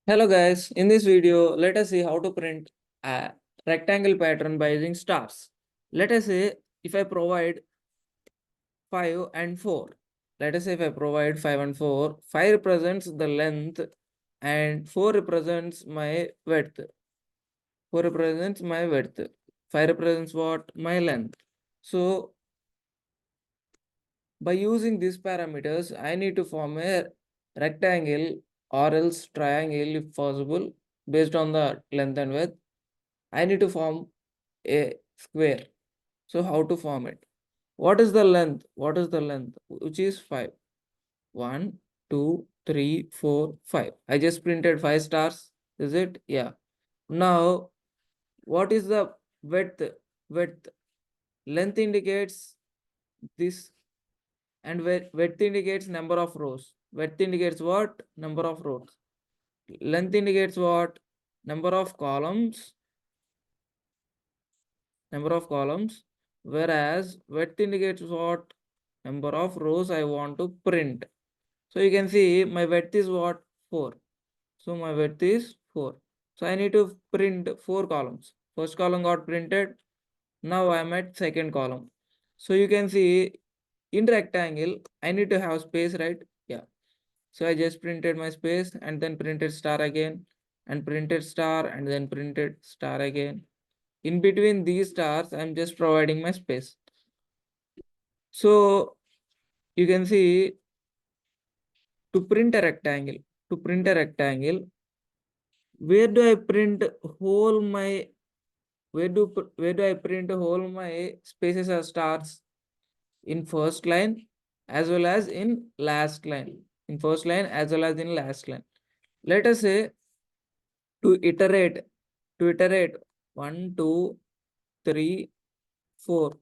Hello guys, in this video, let us see how to print a rectangle pattern by using stars. Let us say if I provide 5 and 4. Let us say if I provide 5 and 4, 5 represents the length and 4 represents my width. 4 represents my width. 5 represents what? My length. So by using these parameters, I need to form a rectangle or else triangle if possible based on the length and width. I need to form a square. So how to form it? What is the length? What is the length? Which is 5. 1, 2, 3, 4, 5. I just printed 5 stars. Is it? Yeah. Now, what is the width? Width. Length indicates this and width indicates number of rows. Width indicates what? Number of rows. Length indicates what? Number of columns. Number of columns. Whereas width indicates what? Number of rows I want to print. So you can see my width is what? 4. So my width is 4. So I need to print 4 columns. First column got printed. Now I am at second column. So you can see in rectangle, I need to have space, right? Yeah. So I just printed my space and then printed star again and printed star and then printed star again. In between these stars, I'm just providing my space. So you can see to print a rectangle, to print a rectangle, where do I print whole my where do I print whole my spaces or stars? In first line as well as in last line. In first line as well as in last line. Let us say to iterate, to iterate 1, 2, 3, 4.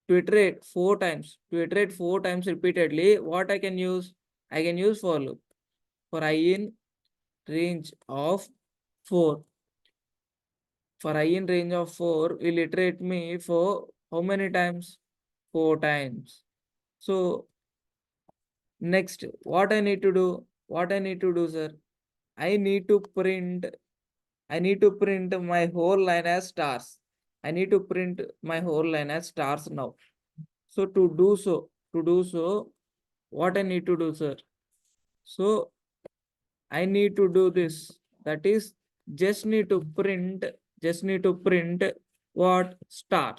To iterate 4 times, to iterate 4 times repeatedly, what I can use? I can use for loop. For I in range of 4. For I in range of 4 will iterate me for how many times? 4 times. So next, what I need to do? What I need to do, sir? I need to print, I need to print my whole line as stars. I need to print my whole line as stars now. So to do so, what I need to do, sir? So I need to do this. That is just need to print what? Star.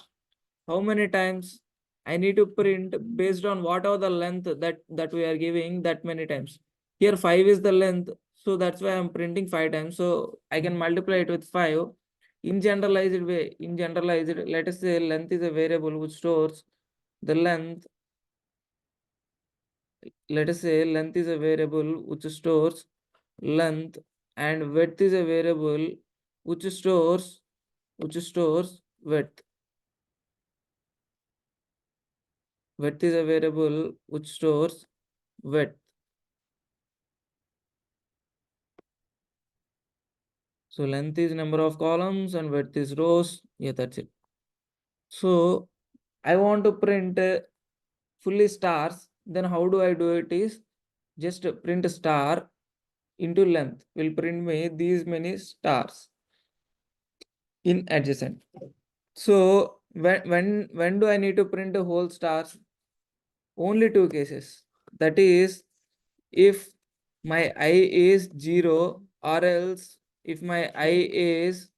How many times? I need to print based on whatever the length that we are giving, that many times. Here 5 is the length. So that's why I'm printing 5 times. So I can multiply it with 5. In generalized way, let us say length is a variable which stores the length. Let us say length is a variable which stores length and width is a variable which stores width. Width is a variable which stores width. So length is number of columns and width is rows. Yeah, that's it. So I want to print fully stars. Then how do I do it is just print star into length will print me these many stars in adjacent. So when do I need to print the whole stars? Only two cases. That is if my I is 0 or else if my I is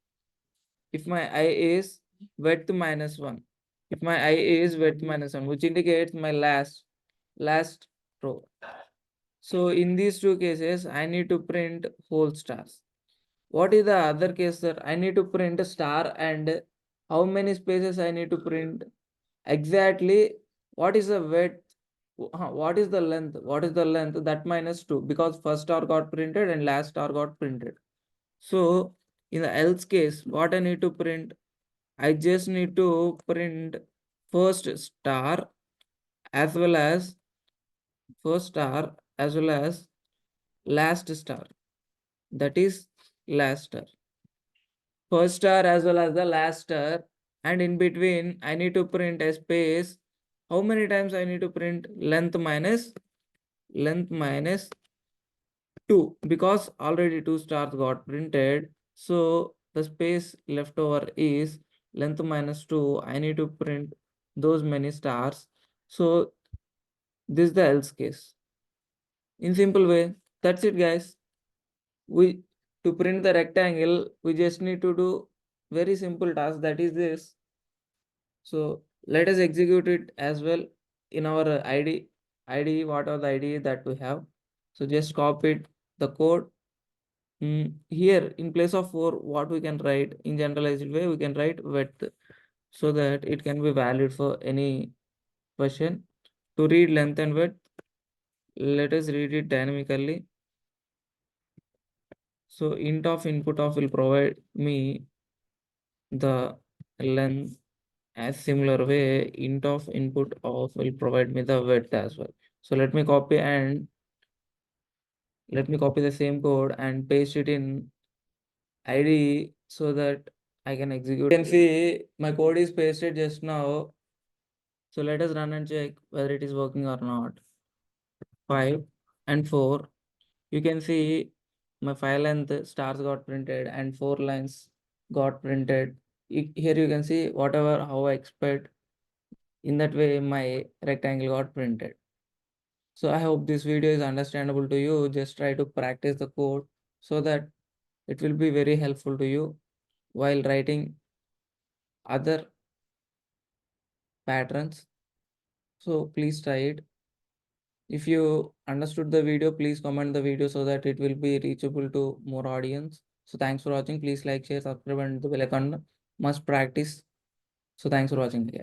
width minus 1. If my I is width minus 1, which indicates my last row. So in these two cases, I need to print whole stars. What is the other case, sir? I need to print a star and how many spaces I need to print? Exactly what is the width? What is the length? What is the length? That minus 2 because first star got printed and last star got printed. So in the else case, what I need to print? I just need to print first star as well as first star as well as last star. That is last star. First star as well as the last star. And in between, I need to print a space. How many times I need to print length minus 2, because already 2 stars got printed, so the space left over is length minus 2. I need to print those many stars. So this is the else case. In simple way, that's it guys. We To print the rectangle, we just need to do very simple task, that is this. So let us execute it as well in our IDE. What are the IDE that we have? So just copy it, the code. Here in place of 4, what we can write in generalized way, we can write width, so that it can be valid for any question. To read length and width, let us read it dynamically. So int of input of will provide me the length, as similar way int of input of will provide me the width as well. So let me copy the same code and paste it in IDE so that I can execute. You can see my code is pasted just now. So let us run and check whether it is working or not. 5 and 4. You can see my file length stars got printed and 4 lines got printed. Here you can see whatever how I expect. In that way, my rectangle got printed. So I hope this video is understandable to you. Just try to practice the code so that it will be very helpful to you while writing other patterns. So please try it. If you understood the video, please comment the video so that it will be reachable to more audience. So thanks for watching. Please like, share, subscribe and the bell icon. Must practice. So thanks for watching.